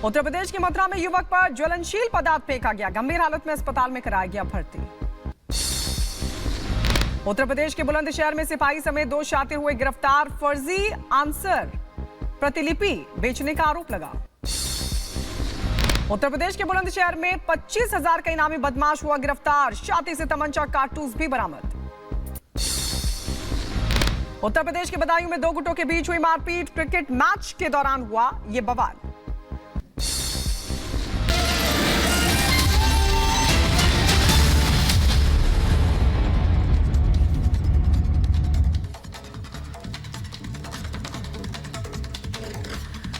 उत्तर प्रदेश के मथुरा में युवक पर ज्वलनशील पदार्थ फेंका गया, गंभीर हालत में अस्पताल में कराया गया भर्ती। उत्तर प्रदेश के बुलंदशहर में सिपाही समेत 2 शातिर हुए गिरफ्तार, फर्जी आंसर प्रतिलिपि बेचने का आरोप लगा। उत्तर प्रदेश के बुलंदशहर में 25,000 का इनामी बदमाश हुआ गिरफ्तार, शातिर से तमंचा और कारतूस भी बरामद। उत्तर प्रदेश के बदायूं में 2 गुटों के बीच हुई मारपीट, क्रिकेट मैच के दौरान हुआ यह बवाल।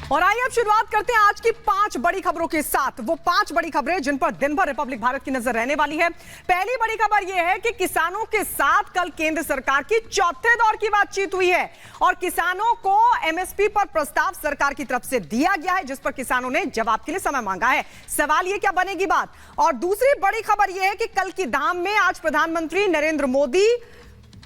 और आइए अब शुरुआत करते हैं आज की 5 बड़ी खबरों के साथ। वो 5 बड़ी खबरें जिन पर दिन भर रिपब्लिक भारत की नजर रहने वाली है। पहली बड़ी खबर यह है कि किसानों के साथ कल केंद्र सरकार की चौथे दौर की बातचीत हुई है और किसानों को एमएसपी पर प्रस्ताव सरकार की तरफ से दिया गया है, जिस पर किसानों ने जवाब के लिए समय मांगा है। सवाल ये क्या बनेगी बात। और दूसरी बड़ी खबर यह है कि कल की धाम में आज प्रधानमंत्री नरेंद्र मोदी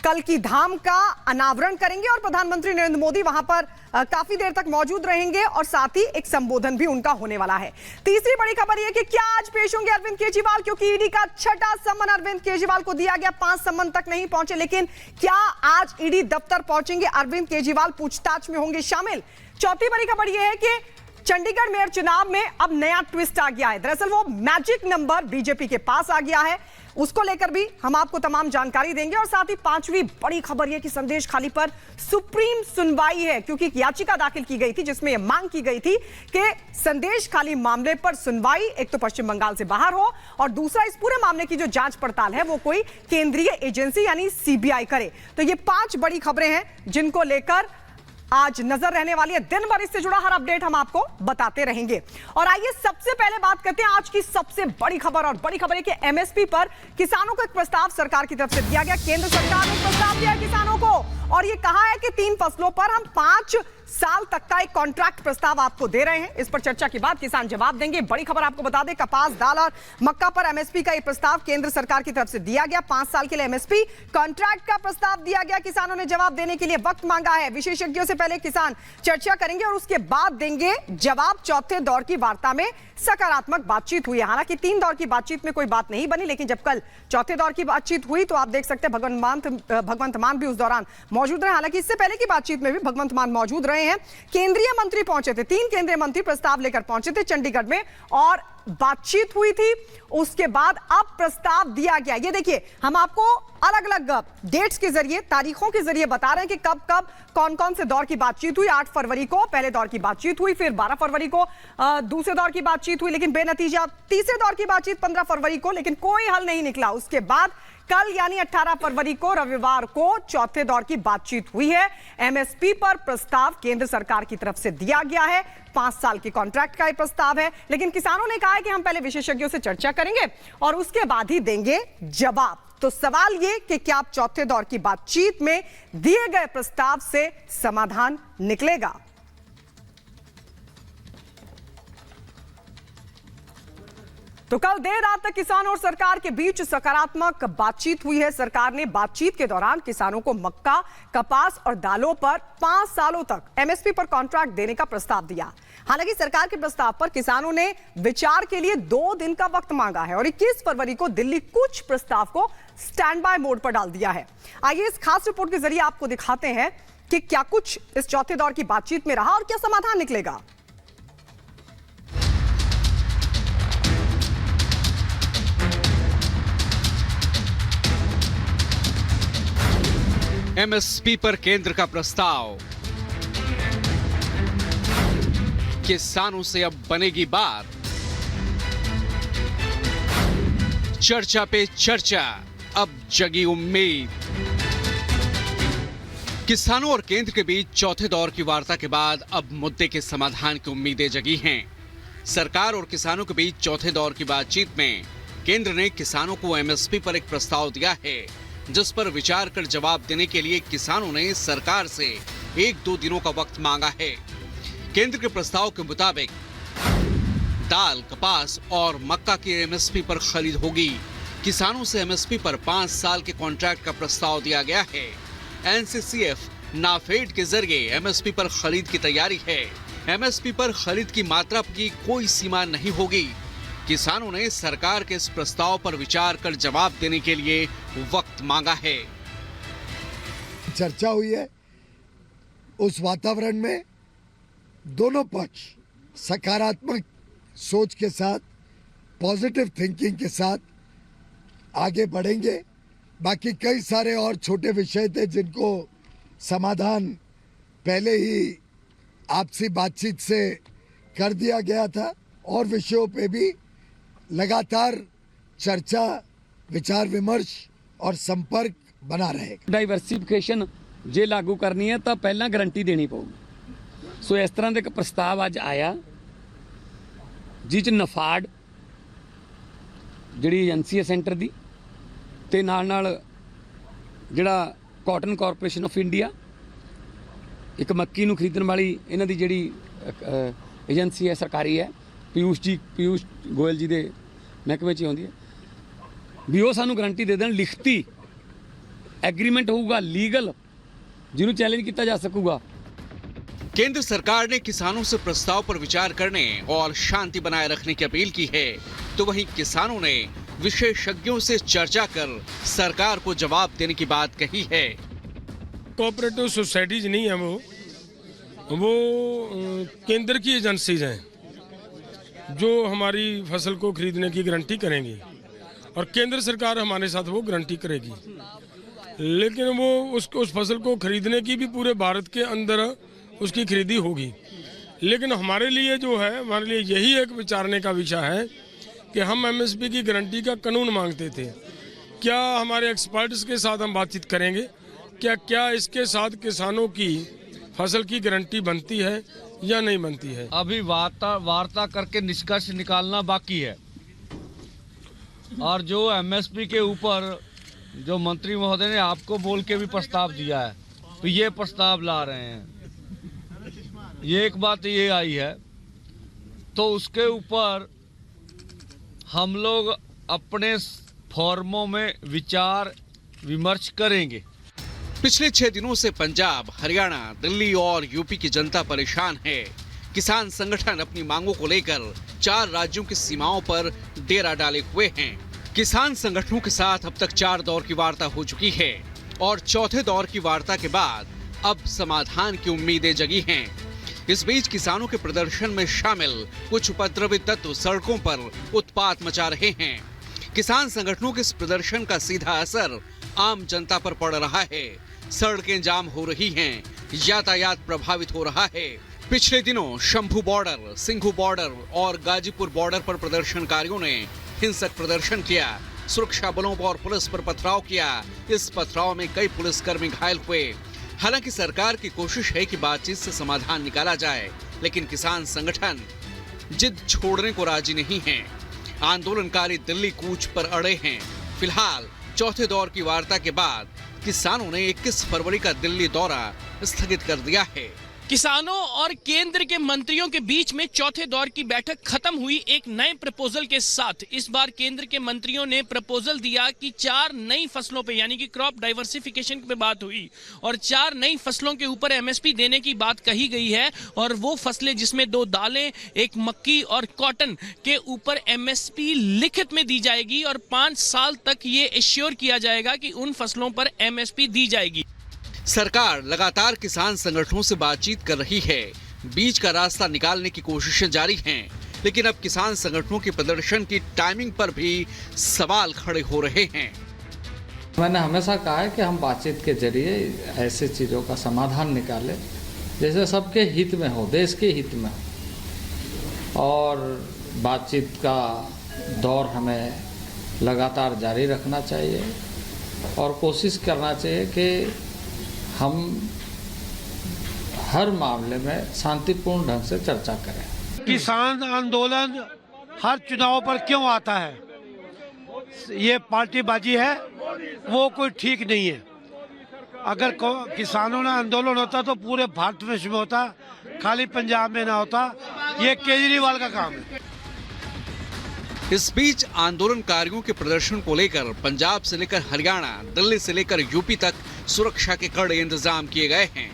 कल की धाम का अनावरण करेंगे और प्रधानमंत्री नरेंद्र मोदी वहां पर काफी देर तक मौजूद रहेंगे और साथ ही एक संबोधन भी उनका होने वाला है। तीसरी बड़ी खबर यह कि क्या आज पेश होंगे अरविंद केजरीवाल, क्योंकि ईडी का 6ठा सम्मन अरविंद केजरीवाल को दिया गया। 5 सम्मन तक नहीं पहुंचे, लेकिन क्या आज ईडी दफ्तर पहुंचेंगे अरविंद केजरीवाल, पूछताछ में होंगे शामिल। चौथी बड़ी खबर यह है कि चंडीगढ़ मेयर चुनाव में अब नया ट्विस्ट आ गया है। दरअसल वो मैजिक नंबर बीजेपी के पास आ गया है, उसको लेकर भी हम आपको तमाम जानकारी देंगे। और साथ ही 5वीं बड़ी खबर यह कि संदेश खाली पर सुप्रीम सुनवाई है, क्योंकि एक याचिका दाखिल की गई थी जिसमें यह मांग की गई थी कि संदेश खाली मामले पर सुनवाई एक तो पश्चिम बंगाल से बाहर हो और दूसरा इस पूरे मामले की जो जांच पड़ताल है वो कोई केंद्रीय एजेंसी यानी सीबीआई करे। तो ये 5 बड़ी खबरें हैं जिनको लेकर आज नजर रहने वाली है। दिन भर इससे जुड़ा हर अपडेट हम आपको बताते रहेंगे। और आइए सबसे पहले बात करते हैं आज की सबसे बड़ी खबर। और बड़ी खबर है कि एमएसपी पर किसानों को एक प्रस्ताव सरकार की तरफ से दिया गया। केंद्र सरकार ने प्रस्ताव दिया किसानों को और ये कहा है कि 3 फसलों पर हम 5 साल तक का एक कॉन्ट्रैक्ट प्रस्ताव आपको दे रहे हैं। इस पर चर्चा के बाद किसान जवाब देंगे। बड़ी खबर आपको बता दें, कपास, दाल और मक्का पर एमएसपी का यह प्रस्ताव केंद्र सरकार की तरफ से दिया गया। 5 साल के लिए एमएसपी कॉन्ट्रैक्ट का प्रस्ताव दिया गया। किसानों ने जवाब देने के लिए वक्त मांगा है। विशेषज्ञों से पहले किसान चर्चा करेंगे और उसके बाद देंगे जवाब। चौथे दौर की वार्ता में सकारात्मक बातचीत हुई है। हालांकि 3 दौर की बातचीत में कोई बात नहीं बनी, लेकिन जब कल चौथे दौर की बातचीत हुई तो आप देख सकते हैं भगवंत मान भी उस दौरान मौजूद रहे। हालांकि इससे पहले की बातचीत में भी भगवंत मान मौजूद रहे हैं। केंद्रीय मंत्री पहुंचे थे, 3 केंद्रीय मंत्री प्रस्ताव लेकर पहुंचे थे चंडीगढ़ में और बातचीत हुई थी। उसके बाद अब प्रस्ताव दिया गया। ये देखिए, हम आपको अलग अलग डेट्स के जरिए, तारीखों के जरिए बता रहे हैं कि कब कब कौन कौन से दौर की बातचीत हुई। 8 फरवरी को पहले दौर की बातचीत हुई, फिर 12 फरवरी को दूसरे दौर की बातचीत हुई, लेकिन बेनतीजा। तीसरे दौर की बातचीत 15 फरवरी को, लेकिन कोई हल नहीं निकला। उसके बाद कल यानी 18 फरवरी को रविवार को चौथे दौर की बातचीत हुई है। एमएसपी पर प्रस्ताव केंद्र सरकार की तरफ से दिया गया है। 5 साल के कॉन्ट्रैक्ट का यह प्रस्ताव है, लेकिन किसानों ने कहा है कि हम पहले विशेषज्ञों से चर्चा करेंगे और उसके बाद ही देंगे जवाब। तो सवाल ये कि क्या आप चौथे दौर की बातचीत में दिए गए प्रस्ताव से समाधान निकलेगा। तो कल देर रात तक किसानों और सरकार के बीच सकारात्मक बातचीत हुई है। सरकार ने बातचीत के दौरान किसानों को मक्का, कपास और दालों पर 5 सालों तक एमएसपी पर कॉन्ट्रैक्ट देने का प्रस्ताव दिया। हालांकि सरकार के प्रस्ताव पर किसानों ने विचार के लिए 2 दिन का वक्त मांगा है और 21 फरवरी को दिल्ली कुछ प्रस्ताव को स्टैंड बाय मोड पर डाल दिया है। आइए इस खास रिपोर्ट के जरिए आपको दिखाते हैं कि क्या कुछ इस चौथे दौर की बातचीत में रहा और क्या समाधान निकलेगा। एमएसपी पर केंद्र का प्रस्ताव, किसानों से अब बनेगी बात। चर्चा पे चर्चा, अब जगी उम्मीद। किसानों और केंद्र के बीच चौथे दौर की वार्ता के बाद अब मुद्दे के समाधान की उम्मीदें जगी हैं। सरकार और किसानों के बीच चौथे दौर की बातचीत में केंद्र ने किसानों को एमएसपी पर एक प्रस्ताव दिया है, जिस पर विचार कर जवाब देने के लिए किसानों ने सरकार से 1-2 दिनों का वक्त मांगा है। केंद्र के प्रस्ताव के मुताबिक दाल, कपास और मक्का की एमएसपी पर खरीद होगी। किसानों से एमएसपी पर 5 साल के कॉन्ट्रैक्ट का प्रस्ताव दिया गया है। एनसीसीएफ, नाफेड के जरिए एमएसपी पर खरीद की तैयारी है। एमएसपी पर खरीद की मात्रा की कोई सीमा नहीं होगी। किसानों ने सरकार के इस प्रस्ताव पर विचार कर जवाब देने के लिए वक्त मांगा है। चर्चा हुई है, उस वातावरण में दोनों पक्ष सकारात्मक सोच के साथ, पॉजिटिव थिंकिंग के साथ आगे बढ़ेंगे। बाकी कई सारे और छोटे विषय थे जिनको समाधान पहले ही आपसी बातचीत से कर दिया गया था, और विषयों पे भी लगातार चर्चा, विचार विमर्श और संपर्क बना रहेगा। डाइवर्सिफिकेशन जे लागू करनी है तो पहला गारंटी देनी पਊਗੀ। सो इस तरह का एक प्रस्ताव अज आया जिस नफाड जिहड़ी एजेंसी है सेंटर की ते नाल जिहड़ा कॉटन कॉरपोरेशन ऑफ इंडिया एक मक्की नूं खरीदण वाली इन्हां दी जिहड़ी एजेंसी है सरकारी है, पीयूष गोयल जी दे महकमे 'ਚ ही आउंदी है, भी वो सानूं गारंटी दे देण, लिखती एग्रीमेंट होगा लीगल जिन्होंने चैलेंज किया जा सकूगा। केंद्र सरकार ने किसानों से प्रस्ताव पर विचार करने और शांति बनाए रखने की अपील की है, तो वहीं किसानों ने विशेषज्ञों से चर्चा कर सरकार को जवाब देने की बात कही है। कोऑपरेटिव सोसाइटीज नहीं है, वो केंद्र की एजेंसीज हैं जो हमारी फसल को खरीदने की गारंटी करेंगी, और केंद्र सरकार हमारे साथ वो गारंटी करेगी। लेकिन वो उस फसल को खरीदने की भी पूरे भारत के अंदर उसकी खरीदी होगी। लेकिन हमारे लिए जो है, हमारे लिए यही एक विचारने का विषय है कि हम एमएसपी की गारंटी का कानून मांगते थे। क्या हमारे एक्सपर्ट्स के साथ हम बातचीत करेंगे, क्या इसके साथ किसानों की फसल की गारंटी बनती है या नहीं बनती है। अभी वार्ता करके निष्कर्ष निकालना बाकी है, और जो एमएसपी के ऊपर जो मंत्री महोदय ने आपको बोल के भी प्रस्ताव दिया है, तो ये प्रस्ताव ला रहे हैं। ये एक बात ये आई है, तो उसके ऊपर हम लोग अपने फॉर्मों में विचार विमर्श करेंगे। पिछले 6 दिनों से पंजाब, हरियाणा, दिल्ली और यूपी की जनता परेशान है। किसान संगठन अपनी मांगों को लेकर 4 राज्यों की सीमाओं पर डेरा डाले हुए हैं। किसान संगठनों के साथ अब तक 4 दौर की वार्ता हो चुकी है, और चौथे दौर की वार्ता के बाद अब समाधान की उम्मीदें जगी हैं। इस बीच किसानों के प्रदर्शन में शामिल कुछ उपद्रवी तत्व सड़कों पर उत्पात मचा रहे हैं। किसान संगठनों के इस प्रदर्शन का सीधा असर आम जनता पर पड़ रहा है। सड़कें जाम हो रही हैं, यातायात प्रभावित हो रहा है। पिछले दिनों शंभू बॉर्डर, सिंघू बॉर्डर और गाजीपुर बॉर्डर पर प्रदर्शनकारियों ने हिंसक प्रदर्शन किया, सुरक्षा बलों और पुलिस पर पथराव किया। इस पथराव में कई पुलिसकर्मी घायल हुए। हालांकि सरकार की कोशिश है कि बातचीत से समाधान निकाला जाए, लेकिन किसान संगठन जिद छोड़ने को राजी नहीं हैं। आंदोलनकारी दिल्ली कूच पर अड़े हैं। फिलहाल चौथे दौर की वार्ता के बाद किसानों ने 21 फरवरी का दिल्ली दौरा स्थगित कर दिया है। किसानों और केंद्र के मंत्रियों के बीच में चौथे दौर की बैठक खत्म हुई एक नए प्रपोजल के साथ। इस बार केंद्र के मंत्रियों ने प्रपोजल दिया कि 4 नई फसलों पे, यानी कि क्रॉप डाइवर्सिफिकेशन पे बात हुई, और 4 नई फसलों के ऊपर एमएसपी देने की बात कही गई है। और वो फसलें जिसमें 2 दालें, एक मक्की और कॉटन के ऊपर एमएसपी लिखित में दी जाएगी, और 5 साल तक ये एश्योर किया जाएगा कि उन फसलों पर एमएसपी दी जाएगी। सरकार लगातार किसान संगठनों से बातचीत कर रही है, बीच का रास्ता निकालने की कोशिशें जारी हैं, लेकिन अब किसान संगठनों के प्रदर्शन की टाइमिंग पर भी सवाल खड़े हो रहे हैं। मैंने हमेशा कहा है कि हम बातचीत के जरिए ऐसे चीज़ों का समाधान निकालें जैसे सबके हित में हो, देश के हित में हो, और बातचीत का दौर हमें लगातार जारी रखना चाहिए और कोशिश करना चाहिए कि हम हर मामले में शांतिपूर्ण ढंग से चर्चा करें। किसान आंदोलन हर चुनाव पर क्यों आता है? ये पार्टीबाजी है, वो कोई ठीक नहीं है। अगर किसानों ने आंदोलन होता तो पूरे भारतवर्ष में होता, खाली पंजाब में ना होता। ये केजरीवाल का काम है। इस बीच आंदोलनकारियों के प्रदर्शन को लेकर पंजाब से लेकर हरियाणा, दिल्ली से लेकर यूपी तक सुरक्षा के कड़े इंतजाम किए गए हैं।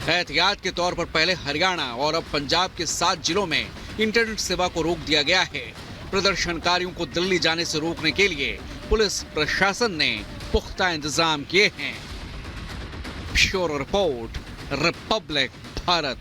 एहतियात के तौर पर पहले हरियाणा और अब पंजाब के 7 जिलों में इंटरनेट सेवा को रोक दिया गया है। प्रदर्शनकारियों को दिल्ली जाने से रोकने के लिए पुलिस प्रशासन ने पुख्ता इंतजाम किए हैं। Bureau report, Republic Bharat.